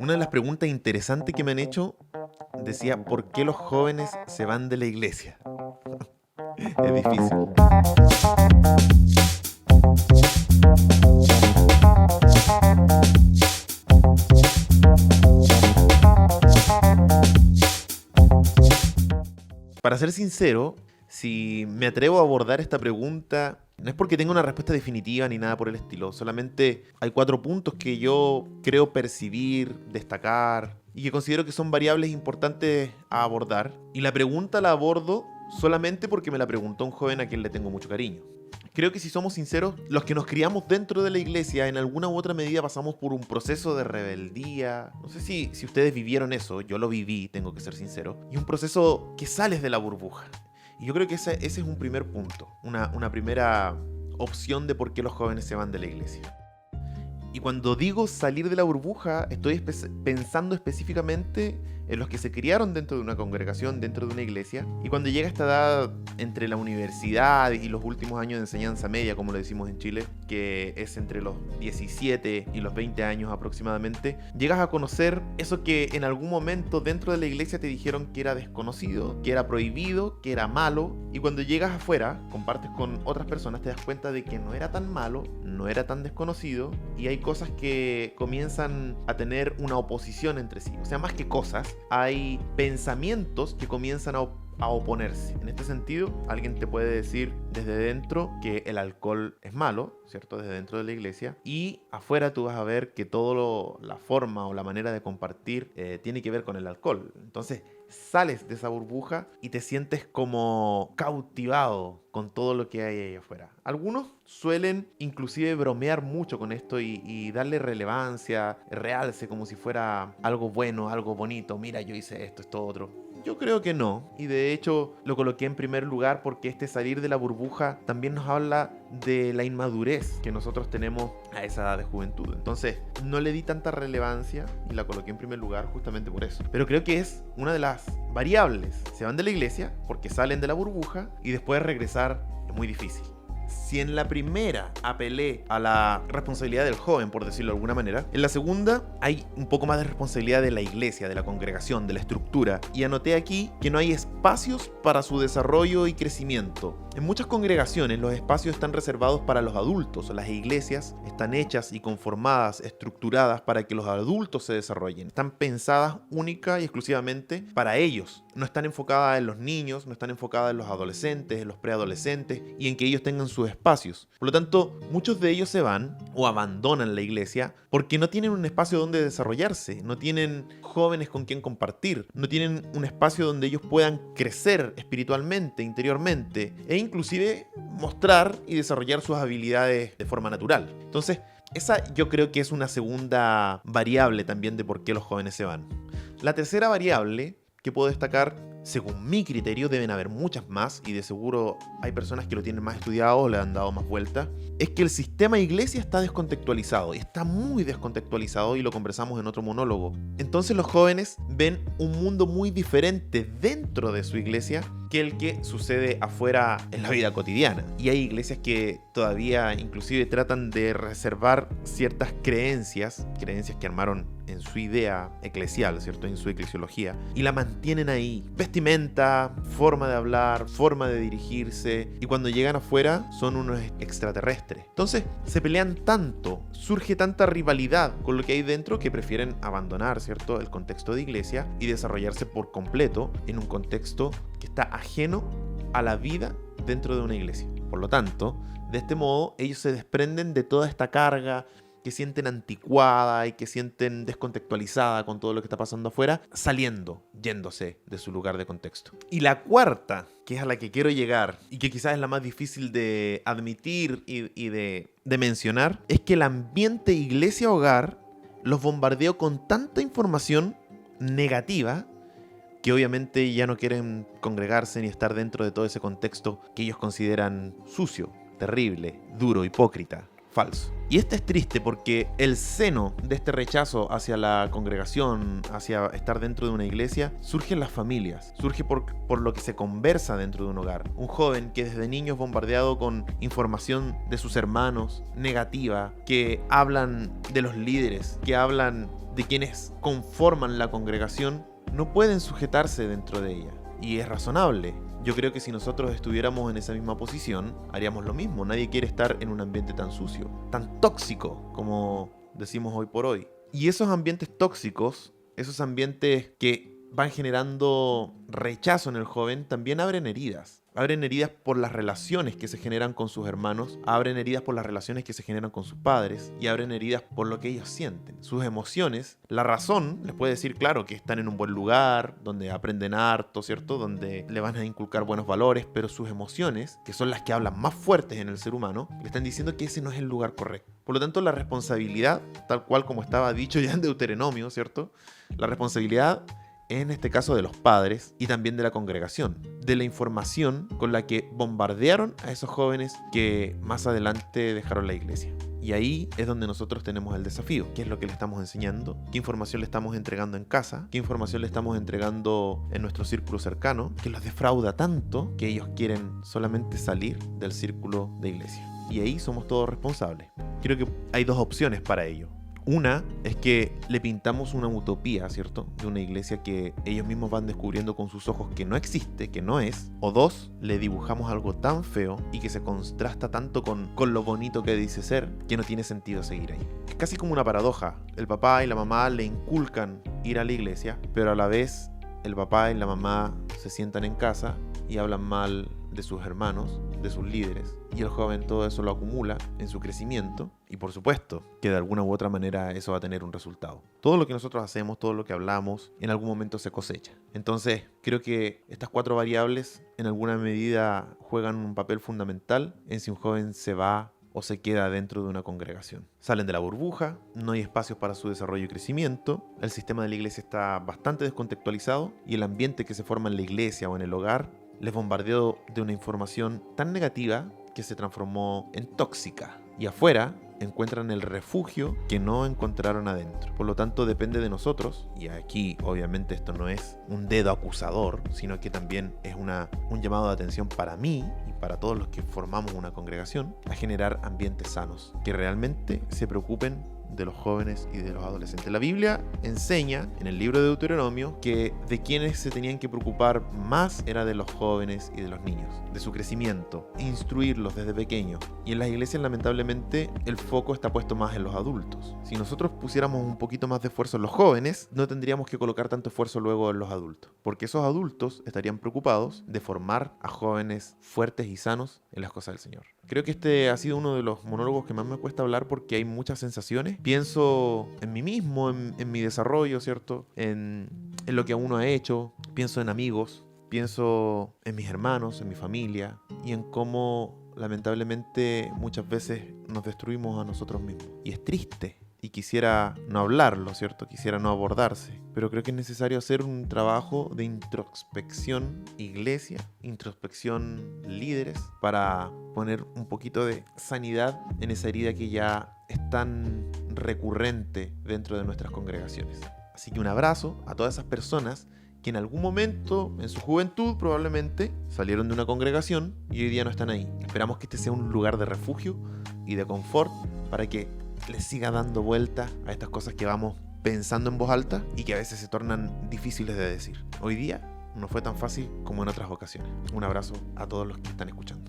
Una de las preguntas interesantes que me han hecho decía, ¿por qué los jóvenes se van de la iglesia? Es difícil. Para ser sincero, si me atrevo a abordar esta pregunta, no es porque tenga una respuesta definitiva ni nada por el estilo. Solamente hay 4 puntos que yo creo percibir, destacar y que considero que son variables importantes a abordar. Y la pregunta la abordo solamente porque me la preguntó un joven a quien le tengo mucho cariño. Creo que si somos sinceros, los que nos criamos dentro de la iglesia, en alguna u otra medida pasamos por un proceso de rebeldía. No sé si ustedes vivieron eso, yo lo viví, tengo que ser sincero. Y un proceso que sales de la burbuja. Y yo creo que ese es un primer punto, una primera opción de por qué los jóvenes se van de la iglesia. Y cuando digo salir de la burbuja, estoy pensando específicamente en los que se criaron dentro de una congregación, dentro de una iglesia. Y cuando llega esta edad entre la universidad y los últimos años de enseñanza media, como lo decimos en Chile, que es entre los 17 y los 20 años aproximadamente, llegas a conocer eso que en algún momento dentro de la iglesia te dijeron que era desconocido, que era prohibido, que era malo. Y cuando llegas afuera, compartes con otras personas, te das cuenta de que no era tan malo, no era tan desconocido, y hay cosas que comienzan a tener una oposición entre sí. O sea, más que cosas, hay pensamientos que comienzan a oponerse. En este sentido, alguien te puede decir desde dentro que el alcohol es malo, ¿cierto? Desde dentro de la iglesia. Y afuera tú vas a ver que la forma o la manera de compartir tiene que ver con el alcohol. Entonces, sales de esa burbuja y te sientes como cautivado con todo lo que hay ahí afuera. Algunos suelen inclusive bromear mucho con esto y darle relevancia, realce como si fuera algo bueno, algo bonito. Mira, yo hice esto otro. Yo creo que no, y de hecho lo coloqué en primer lugar porque este salir de la burbuja también nos habla de la inmadurez que nosotros tenemos a esa edad de juventud. Entonces no le di tanta relevancia y la coloqué en primer lugar justamente por eso. Pero creo que es una de las variables. Se van de la iglesia porque salen de la burbuja y después regresar es muy difícil. Si en la primera apelé a la responsabilidad del joven, por decirlo de alguna manera, en la segunda hay un poco más de responsabilidad de la iglesia, de la congregación, de la estructura. Y anoté aquí que no hay espacios para su desarrollo y crecimiento. En muchas congregaciones los espacios están reservados para los adultos. Las iglesias están hechas y conformadas, estructuradas para que los adultos se desarrollen. Están pensadas única y exclusivamente para ellos. No están enfocadas en los niños, no están enfocadas en los adolescentes, en los preadolescentes y en que ellos tengan sus espacios. Por lo tanto, muchos de ellos se van o abandonan la iglesia porque no tienen un espacio donde desarrollarse, no tienen jóvenes con quien compartir, no tienen un espacio donde ellos puedan crecer espiritualmente, interiormente e inclusive mostrar y desarrollar sus habilidades de forma natural. Entonces, esa yo creo que es una segunda variable también de por qué los jóvenes se van. La tercera variable que puedo destacar, según mi criterio, deben haber muchas más y de seguro hay personas que lo tienen más estudiado o le han dado más vuelta, es que el sistema iglesia está descontextualizado, está muy descontextualizado y lo conversamos en otro monólogo. Entonces los jóvenes ven un mundo muy diferente dentro de su iglesia que el que sucede afuera en la vida cotidiana. Y hay iglesias que todavía inclusive tratan de reservar ciertas creencias que armaron en su idea eclesial, ¿cierto? En su eclesiología, y la mantienen ahí. Vestimenta, forma de hablar, forma de dirigirse, y cuando llegan afuera son unos extraterrestres. Entonces se pelean tanto, surge tanta rivalidad con lo que hay dentro que prefieren abandonar, ¿cierto?, el contexto de iglesia y desarrollarse por completo en un contexto que está ajeno a la vida dentro de una iglesia. Por lo tanto, de este modo ellos se desprenden de toda esta carga que sienten anticuada y que sienten descontextualizada con todo lo que está pasando afuera, yéndose de su lugar de contexto. Y la cuarta, que es a la que quiero llegar y que quizás es la más difícil de admitir y de mencionar, es que el ambiente iglesia-hogar los bombardeó con tanta información negativa que obviamente ya no quieren congregarse ni estar dentro de todo ese contexto que ellos consideran sucio, terrible, duro, hipócrita. falso. Y esto es triste porque el seno de este rechazo hacia la congregación, hacia estar dentro de una iglesia, surge en las familias, surge por lo que se conversa dentro de un hogar. Un joven que desde niño es bombardeado con información de sus hermanos negativa, que hablan de los líderes, que hablan de quienes conforman la congregación, no pueden sujetarse dentro de ella. Y es razonable. Yo creo que si nosotros estuviéramos en esa misma posición, haríamos lo mismo. Nadie quiere estar en un ambiente tan sucio, tan tóxico, como decimos hoy por hoy. Y esos ambientes tóxicos, esos ambientes que van generando rechazo en el joven, también abren heridas. Abren heridas por las relaciones que se generan con sus hermanos, abren heridas por las relaciones que se generan con sus padres y abren heridas por lo que ellos sienten. Sus emociones, la razón les puede decir, claro, que están en un buen lugar, donde aprenden harto, ¿cierto? Donde le van a inculcar buenos valores, pero sus emociones, que son las que hablan más fuertes en el ser humano, le están diciendo que ese no es el lugar correcto. Por lo tanto, la responsabilidad, tal cual como estaba dicho ya en Deuteronomio, ¿cierto? La responsabilidad en este caso de los padres y también de la congregación, de la información con la que bombardearon a esos jóvenes que más adelante dejaron la iglesia. Y ahí es donde nosotros tenemos el desafío. ¿Qué es lo que le estamos enseñando? ¿Qué información le estamos entregando en casa? ¿Qué información le estamos entregando en nuestro círculo cercano? Que los defrauda tanto que ellos quieren solamente salir del círculo de iglesia. Y ahí somos todos responsables. Creo que hay dos opciones para ello. Una es que le pintamos una utopía, ¿cierto? De una iglesia que ellos mismos van descubriendo con sus ojos que no existe, que no es. O dos, le dibujamos algo tan feo y que se contrasta tanto con lo bonito que dice ser, que no tiene sentido seguir ahí. Es casi como una paradoja. El papá y la mamá le inculcan ir a la iglesia, pero a la vez el papá y la mamá se sientan en casa y hablan mal de sus hermanos, de sus líderes, y el joven todo eso lo acumula en su crecimiento y por supuesto que de alguna u otra manera eso va a tener un resultado. Todo lo que nosotros hacemos, todo lo que hablamos, en algún momento se cosecha. Entonces creo que estas 4 variables en alguna medida juegan un papel fundamental en si un joven se va o se queda dentro de una congregación. Salen de la burbuja, no hay espacios para su desarrollo y crecimiento, el sistema de la iglesia está bastante descontextualizado y el ambiente que se forma en la iglesia o en el hogar les bombardeó de una información tan negativa que se transformó en tóxica. Y afuera encuentran el refugio que no encontraron adentro. Por lo tanto, depende de nosotros, y aquí obviamente esto no es un dedo acusador, sino que también es un llamado de atención para mí y para todos los que formamos una congregación, a generar ambientes sanos, que realmente se preocupen de los jóvenes y de los adolescentes. La Biblia enseña en el libro de Deuteronomio que de quienes se tenían que preocupar más era de los jóvenes y de los niños, de su crecimiento, instruirlos desde pequeños. Y en las iglesias lamentablemente el foco está puesto más en los adultos. Si nosotros pusiéramos un poquito más de esfuerzo en los jóvenes, no tendríamos que colocar tanto esfuerzo luego en los adultos, porque esos adultos estarían preocupados de formar a jóvenes fuertes y sanos en las cosas del Señor. Creo que este ha sido uno de los monólogos que más me cuesta hablar porque hay muchas sensaciones. Pienso en mí mismo, en mi desarrollo, ¿cierto? En lo que uno ha hecho. Pienso en amigos, pienso en mis hermanos, en mi familia y en cómo lamentablemente muchas veces nos destruimos a nosotros mismos. Y es triste. Y quisiera no hablarlo, ¿cierto? Quisiera no abordarse. Pero creo que es necesario hacer un trabajo de introspección iglesia, introspección líderes, para poner un poquito de sanidad en esa herida que ya es tan recurrente dentro de nuestras congregaciones. Así que un abrazo a todas esas personas que en algún momento, en su juventud probablemente, salieron de una congregación y hoy día no están ahí. Esperamos que este sea un lugar de refugio y de confort para que les siga dando vuelta a estas cosas que vamos pensando en voz alta y que a veces se tornan difíciles de decir. Hoy día no fue tan fácil como en otras ocasiones. Un abrazo a todos los que están escuchando.